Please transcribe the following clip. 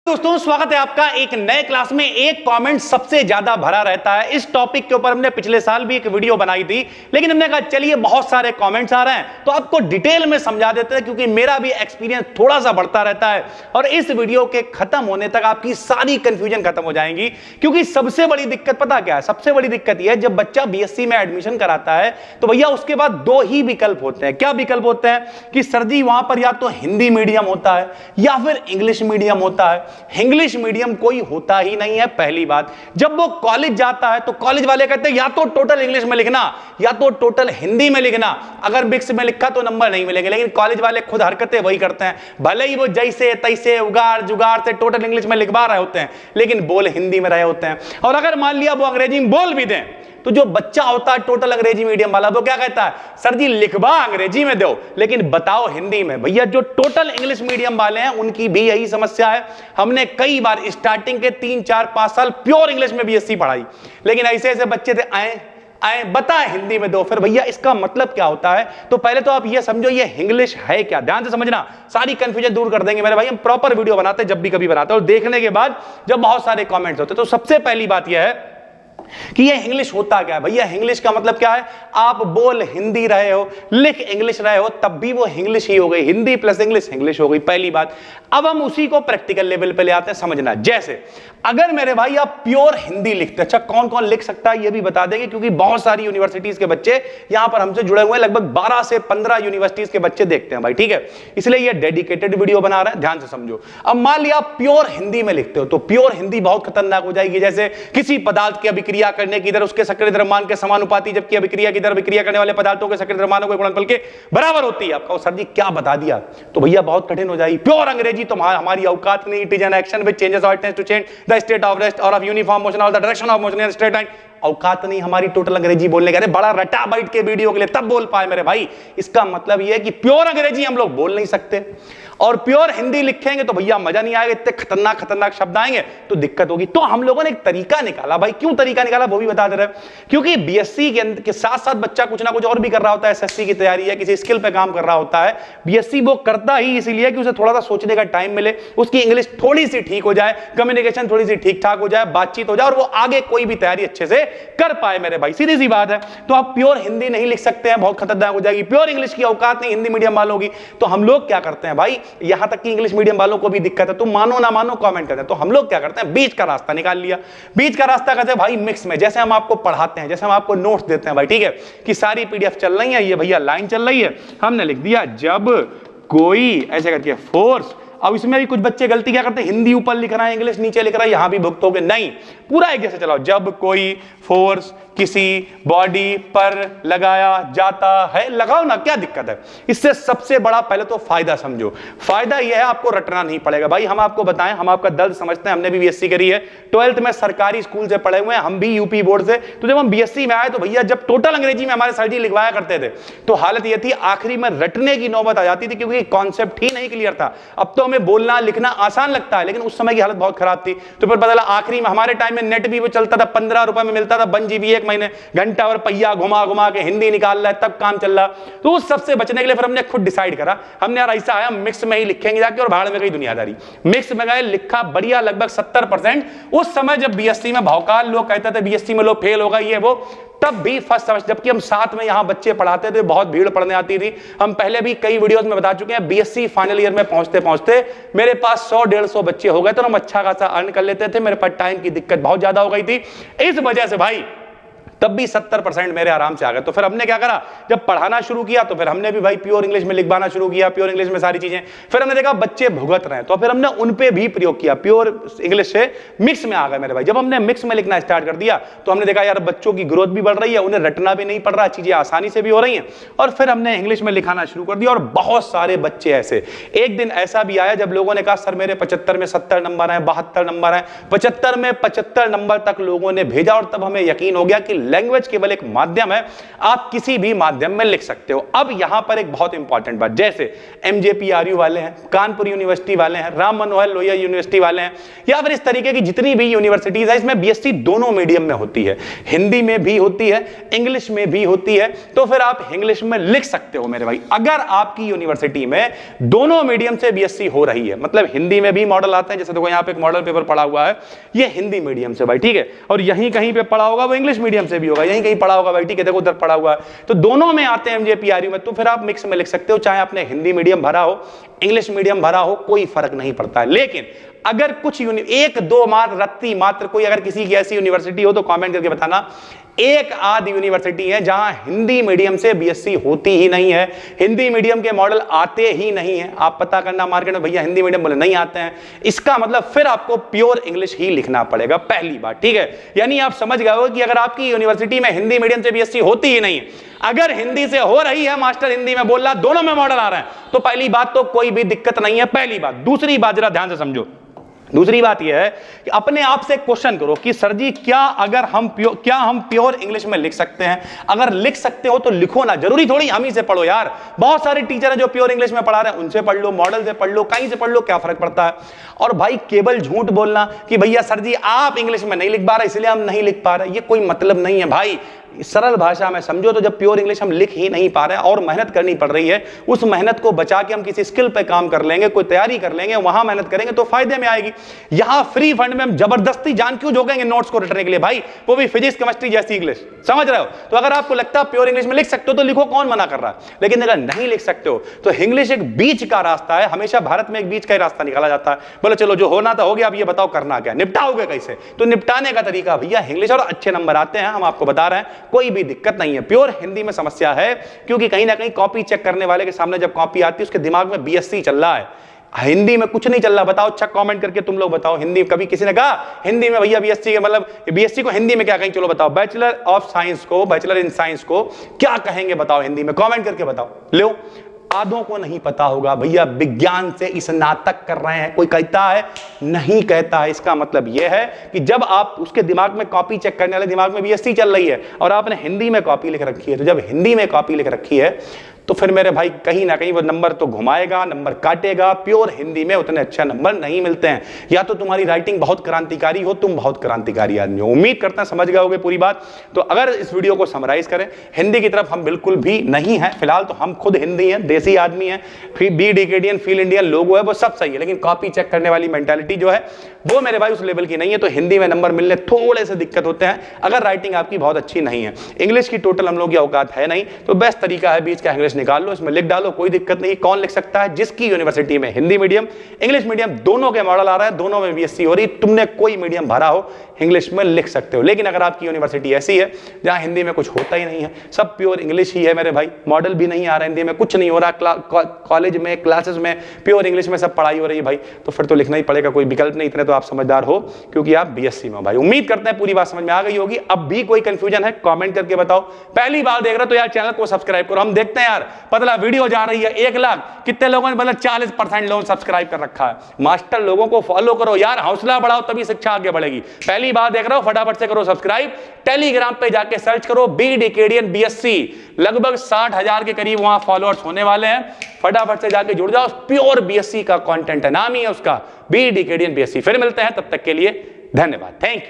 दोस्तों स्वागत है आपका एक नए क्लास में। एक कमेंट सबसे ज्यादा भरा रहता है। इस टॉपिक के ऊपर हमने पिछले साल भी एक वीडियो बनाई थी, लेकिन हमने कहा चलिए बहुत सारे कमेंट्स आ रहे हैं तो आपको डिटेल में समझा देते हैं, क्योंकि मेरा भी एक्सपीरियंस थोड़ा सा बढ़ता रहता है और इस वीडियो के खत्म होने तक आपकी सारी कंफ्यूजन खत्म हो जाएंगी। क्योंकि सबसे बड़ी दिक्कत पता क्या है? सबसे बड़ी दिक्कत यह है जब बच्चा बीएससी में एडमिशन कराता है तो भैया उसके बाद दो ही विकल्प होते हैं। क्या विकल्प होते हैं कि सर जी वहां पर या तो हिंदी मीडियम होता है या फिर इंग्लिश मीडियम होता है। इंग्लिश मीडियम कोई होता ही नहीं है। पहली बात, जब वो कॉलेज जाता है तो कॉलेज वाले कहते हैं या तो टोटल इंग्लिश में लिखना या तो टोटल हिंदी में लिखना। अगर मिक्स में लिखा तो नंबर नहीं मिलेंगे, लेकिन कॉलेज वाले खुद हरकतें वही करते हैं। भले ही वो जैसे तैसे उगाड़ जुगाड़ से टोटल इंग्लिश में लिखवा रहे होते हैं, लेकिन बोल हिंदी में रहे होते हैं। और अगर मान लिया वो अंग्रेजी में बोल भी दें तो जो बच्चा होता है टोटल अंग्रेजी मीडियम वाला वो क्या कहता है? सर जी लिखवा अंग्रेजी में दो लेकिन बताओ हिंदी में। भैया जो टोटल इंग्लिश मीडियम वाले हैं उनकी भी यही समस्या है। हमने कई बार स्टार्टिंग के 3 4 5 साल प्योर इंग्लिश में बीएससी पढ़ाई, लेकिन ऐसे ऐसे बच्चे थे आए बता हिंदी में दो। फिर भैया इसका मतलब क्या होता है? तो पहले तो आप ये समझो ये इंग्लिश है क्या। ध्यान से समझना, सारी कंफ्यूजन दूर कर देंगे मेरे भाई। हम प्रॉपर वीडियो बनाते हैं जब भी कभी बनाते हैं, और देखने के बाद जब बहुत सारे कमेंट्स होते हैं तो सबसे पहली बात यह है कि ये इंग्लिश होता क्या है। भैया इंग्लिश का मतलब क्या है? आप बोल हिंदी रहे हो, लिख इंग्लिश रहे हो, तब भी वो इंग्लिश ही हो गई। हिंदी प्लस इंग्लिश इंग्लिश हो गई, पहली बात। अब हम उसी को प्रैक्टिकल लेवल पे ले आते हैं। समझना, जैसे अगर मेरे भाई आप प्योर हिंदी लिखते, अच्छा कौन कौन लिख सकता है ये भी बता देंगे, क्योंकि बहुत सारी यूनिवर्सिटीज के बच्चे यहां पर हमसे जुड़े हुए हैं। लगभग 12 से 15 यूनिवर्सिटीज के बच्चे देखते हैं भाई, ठीक है, इसलिए ये डेडिकेटेड वीडियो बना रहे हैं, ध्यान से समझो। अब मान लिया आप प्योर हिंदी में लिखते हो तो प्योर हिंदी बहुत खतरनाक हो जाएगी। जैसे किसी पदार्थ की अभिक्रिया करने की दर उसके सक्रिय द्रव्यमान के समानुपाती, जबकि अभिक्रिया की दर अभिक्रिया करने वाले पदार्थों के सक्रिय द्रव्यमानों के गुणनफल के बराबर होती है। आपका सर जी क्या बता दिया? तो भैया बहुत कठिन हो जाएगी। प्योर अंग्रेजी तो हमारी औकात नहीं। It is an action which changes or tends to change the state of rest or of uniform motion or the direction of motion in straight line. औकात नहीं हमारी टोटल अंग्रेजी बोलने का। बड़ा रटा बाइट के वीडियो के लिए तब बोल पाए मेरे भाई। इसका मतलब यह है कि प्योर अंग्रेजी हम लोग बोल नहीं सकते, और प्योर हिंदी लिखेंगे तो भैया मजा नहीं आएगा। इतने खतरनाक खतरनाक शब्द आएंगे तो दिक्कत होगी। तो हम लोगों ने एक तरीका निकाला भाई। क्यों तरीका निकाला वो भी बता दे रहे हैं। क्योंकि बीएससी के साथ साथ बच्चा कुछ ना कुछ और भी कर रहा होता है। एसएससी की तैयारी है, किसी स्किल पे काम कर रहा होता है। बीएससी वो करता ही इसलिए कि उसे थोड़ा सा सोचने का टाइम मिले, उसकी इंग्लिश थोड़ी सी ठीक हो जाए, कम्युनिकेशन थोड़ी सी ठीक ठाक हो जाए, बातचीत हो जाए, और वो आगे कोई भी तैयारी अच्छे से कर पाए मेरे भाई। सीधी सी बात है। तो आप प्योर हिंदी नहीं लिख सकते हैं, बहुत खतरनाक हो जाएगी। प्योर इंग्लिश की औकात नहीं हिंदी मीडियम वालों की। तो हम लोग क्या करते हैं भाई, यहां तक कि इंग्लिश मीडियम वालों को भी दिक्कत है, तुम मानो ना मानो कमेंट करते हैं। तो हम लोग क्या करते हैं, बीच का रास्ता निकाल लिया। बीच का रास्ता कहते हैं भाई मिक्स में। जैसे हम आपको पढ़ाते हैं, जैसे हम आपको नोट्स देते हैं भाई, ठीक है, कि सारी पीडीएफ चल रही है, ये भैया लाइन चल रही है, हमने लिख दिया जब कोई ऐसे करके फोर्स। अब इसमें भी कुछ बच्चे गलती क्या करते हैं, हिंदी ऊपर लिख रहा है इंग्लिश नीचे लिख रहा है, यहां भी भुगतोगे नहीं। पूरा एक जैसे चलाओ। जब कोई फोर्स किसी बॉडी पर लगाया जाता है, लगाओ ना, क्या दिक्कत है? इससे सबसे बड़ा पहले तो फायदा समझो। फायदा यह है आपको रटना नहीं पड़ेगा भाई। हम आपको बताएं, हम आपका दर्द समझते हैं, हमने भी बीएससी करी है, 12th में सरकारी स्कूल से पढ़े हुए हैं, हम भी यूपी बोर्ड से। तो जब हम बीएससी में आए तो भैया जब टोटल अंग्रेजी में हमारे सर जी लिखवाया करते थे तो हालत यह थी आखिरी में रटने की नौबत आ जाती थी, क्योंकि कॉन्सेप्ट ही नहीं क्लियर था। अब तो हमें बोलना लिखना आसान लगता है, लेकिन उस समय की हालत बहुत खराब थी। तो फिर बदला आखिरी में हमारे टाइम में नेट भी वो चलता था, 15 रुपए में मिलता था 1 GB एक महीने, घंटा और पहिया घुमा घुमा के हिंदी निकाल रहा है, तब काम चल रहा। तो उस सबसे बचने के लिए फिर हमने खुद डिसाइड करा, हमने यार ऐसा आया मिक्स में ही लिखेंगे जाके, और भाड़ में गई दुनियादारी। मिक्स में गए, लिखा बढ़िया लगभग 70%। उस समय जब बीएससी में भौकाल लोग कहते थे बीएससी में लोग फेल होगा ये वो, तब भी फर्स्ट सेमेस्टर, जबकि हम साथ में यहां बच्चे पढ़ाते थे, बहुत भीड़ पड़ने आती थी। हम पहले भी कई वीडियोस में बता चुके हैं, बीएससी फाइनल ईयर में पहुंचते पहुंचते मेरे पास 100-150 बच्चे हो गए थे, और हम अच्छा खासा अर्न कर लेते थे। मेरे पास टाइम की दिक्कत बहुत ज्यादा हो गई थी, इस वजह से भाई तब भी 70% मेरे आराम से आ गए। तो फिर हमने क्या करा, जब पढ़ाना शुरू किया तो फिर हमने भी भाई प्योर इंग्लिश में लिखवाना शुरू किया, प्योर इंग्लिश में सारी चीजें। फिर हमने देखा बच्चे भुगत रहे हैं, तो फिर हमने उन पे भी प्रयोग किया, प्योर इंग्लिश से मिक्स में आ गए मेरे भाई। जब हमने मिक्स में लिखना स्टार्ट कर दिया तो हमने देखा यार बच्चों की ग्रोथ भी बढ़ रही है, उन्हें रटना भी नहीं पड़ रहा, चीजें आसानी से भी हो रही हैं। और फिर हमने इंग्लिश में लिखाना शुरू कर दिया, और बहुत सारे बच्चे ऐसे, एक दिन ऐसा भी आया जब लोगों ने कहा सर मेरे 75 में 70 नंबर है, 72 नंबर है, 75 में 75 नंबर तक लोगों ने भेजा। और तब हमें यकीन हो गया कि लैंग्वेज केवल एक माध्यम है, आप किसी भी माध्यम में लिख सकते हो। अब यहां पर एक बहुत इंपॉर्टेंट बात, जैसे MJPRU वाले हैं, कानपुर यूनिवर्सिटी वाले हैं, राम मनोहर लोहिया यूनिवर्सिटी वाले हैं, या फिर इस तरीके की जितनी भी यूनिवर्सिटीज है, इसमें BSc दोनों मीडियम में होती है, हिंदी में भी होती है, इंग्लिश में भी होती है। तो फिर आप इंग्लिश में लिख सकते हो मेरे भाई। अगर आपकी यूनिवर्सिटी में दोनों मीडियम से BSc हो रही है, मतलब हिंदी में भी मॉडल आते हैं, जैसे देखो यहां पे एक मॉडल पेपर पड़ा हुआ है, ये हिंदी मीडियम से भाई, ठीक है, और यहीं कहीं पे पड़ा होगा वो इंग्लिश मीडियम से भी होगा, यहीं कहीं पड़ा होगा भाई, ठीक है, देखो उधर पड़ा हुआ है, तो दोनों में आते हैं MJPRU में, तो फिर आप मिक्स में लिख सकते हो, चाहे आपने हिंदी मीडियम भरा हो, इंग्लिश मीडियम भरा हो, कोई फर्क नहीं पड़ता है। लेकिन अगर कुछ एक दो रत्ती मात्र कोई अगर किसी की ऐसी यूनिवर्सिटी हो तो कमेंट करके बताना, एक आध यूनिवर्सिटी है जहां हिंदी मीडियम से BSc होती ही नहीं है, हिंदी मीडियम के मॉडल आते ही नहीं है। आप पता करना मार्केट में, भैया हिंदी मीडियम बोले नहीं आते हैं, इसका मतलब फिर आपको प्योर इंग्लिश ही लिखना पड़ेगा, पहली बात, ठीक है। यानी आप समझ गए हो कि अगर आपकी यूनिवर्सिटी में हिंदी मीडियम से BSc होती ही नहीं है, अगर हिंदी से हो रही है, मास्टर हिंदी में बोल रहा, दोनों में मॉडल आ रहे हैं, तो पहली बात तो कोई भी दिक्कत नहीं है, पहली बात। दूसरी बात जरा ध्यान से समझो, दूसरी बात यह है कि अपने आप से क्वेश्चन करो कि सर जी क्या हम प्योर इंग्लिश में लिख सकते हैं? अगर लिख सकते हो तो लिखो ना, जरूरी थोड़ी हम ही से पढ़ो यार, बहुत सारे टीचर हैं जो प्योर इंग्लिश में पढ़ा रहे हैं, उनसे पढ़ लो, मॉडल से पढ़ लो, कहीं से पढ़ लो, क्या फर्क पड़ता है। और भाई केवल झूठ बोलना कि भैया सर जी आप इंग्लिश में नहीं लिख पा रहे इसलिए हम नहीं लिख पा रहे, ये कोई मतलब नहीं है भाई। सरल भाषा में समझो तो जब प्योर इंग्लिश हम लिख ही नहीं पा रहे हैं और मेहनत करनी पड़ रही है, उस मेहनत को बचा के हम किसी स्किल पे काम कर लेंगे, कोई तैयारी कर लेंगे, वहां मेहनत करेंगे तो फायदे में आएगी। यहां फ्री फंड में हम जबरदस्ती जान क्यों झोंकेंगे नोट्स को रटने के लिए भाई, वो भी फिजिक्स केमिस्ट्री जैसी इंग्लिश, समझ रहे हो। तो अगर आपको लगता है प्योर इंग्लिश में लिख सकते हो तो लिखो, कौन मना कर रहा है। लेकिन अगर नहीं लिख सकते हो तो इंग्लिश एक बीच का रास्ता है, हमेशा भारत में एक बीच का ही रास्ता निकाला जाता है। बोले चलो जो होना था हो गया, अब ये बताओ करना क्या, निपटाओगे कैसे? तो निपटाने का तरीका भैया इंग्लिश, और अच्छे नंबर आते हैं, हम आपको बता रहे हैं, कोई भी दिक्कत नहीं है। प्योर हिंदी में समस्या है क्योंकि कहीं ना कहीं कॉपी चेक करने वाले के सामने जब कॉपी आती है उसके दिमाग में BSc चल रहा है, हिंदी में कुछ नहीं चल रहा। बताओ, अच्छा कमेंट करके तुम लोग बताओ, हिंदी कभी किसी ने कहा हिंदी में भैया BSc के मतलब BSc को हिंदी में क्या कहेंगे? चलो बताओ, बैचलर ऑफ साइंस को, बैचलर इन साइंस को क्या कहेंगे बताओ हिंदी में, कमेंट करके बताओ। लो, आधों को नहीं पता होगा भैया विज्ञान से स्नातक कर रहे हैं, कोई कहता है नहीं कहता है। इसका मतलब यह है कि जब आप उसके दिमाग में कॉपी चेक करने वाले दिमाग में BSc चल रही है और आपने हिंदी में कॉपी लिख रखी है, तो जब हिंदी में कॉपी लिख रखी है तो फिर मेरे भाई कहीं ना कहीं वो नंबर तो घुमाएगा, नंबर काटेगा। प्योर हिंदी में उतने अच्छे नंबर नहीं मिलते हैं। या तो तुम्हारी राइटिंग बहुत क्रांतिकारी हो, तुम बहुत क्रांतिकारी आदमी हो। उम्मीद करता हैं समझ गए होगे पूरी बात। तो अगर इस वीडियो को समराइज करें, हिंदी की तरफ हम बिल्कुल भी नहीं है फिलहाल, तो हम खुद हिंदी हैं, देसी आदमी हैं, फिर बी डिकेडियन फील इंडियन लोगो है, वो सब सही है, लेकिन कॉपी चेक करने वाली मेंटालिटी जो है वो मेरे भाई उस लेवल की नहीं है। तो हिंदी में नंबर मिलने थोड़े से दिक्कत होते हैं अगर राइटिंग आपकी बहुत अच्छी नहीं है। इंग्लिश की टोटल हम लोग की औकात है नहीं, तो बेस्ट तरीका है बीच का इंग्लिश निकाल लो, इसमें लिख डालो, कोई दिक्कत नहीं। कौन लिख सकता है? जिसकी यूनिवर्सिटी में हिंदी मीडियम इंग्लिश मीडियम दोनों के मॉडल आ रहा है, दोनों में BSc हो रही, तुमने कोई मीडियम भरा हो इंग्लिश में लिख सकते हो। लेकिन अगर आपकी यूनिवर्सिटी ऐसी है जहां हिंदी में कुछ होता ही नहीं है, सब प्योर इंग्लिश ही है मेरे भाई, मॉडल भी नहीं आ रहा हिंदी में, कुछ नहीं हो रहा, कॉलेज में क्लासेस में प्योर इंग्लिश में सब पढ़ाई हो रही है भाई, तो फिर तो लिखना ही पड़ेगा, कोई विकल्प नहीं। इतने तो आप समझदार हो क्योंकि आप BSc में भाई। उम्मीद करते हैं पूरी बात समझ में आ गई होगी। अब भी कोई कंफ्यूजन है कमेंट करके बताओ। पहली बार देख रहे हो तो यार चैनल को सब्सक्राइब करो। हम देखते हैं यार पतला वीडियो जा रही है 1 लाख, कितने लोगों ने मतलब 40% लोगों सब्सक्राइब कर रखा है। मास्टर लोगों को फॉलो करो यार, हौसला बढ़ाओ तभी शिक्षा आगे बढ़ेगी। पहली बार देख रहे हो फटाफट से करो सब्सक्राइब। टेलीग्राम पे जाके सर्च करो बी डिकेडियन BSc, लगभग 60,000 के करीब वहां फॉलोअर्स होने वाले हैं। फटाफट से जाके जुड़ जाओ, प्योर BSc का कंटेंट है, नाम ही है उसका बी डिकेडियन BSc। फिर मिलते हैं, तब तक के लिए धन्यवाद, थैंक यू।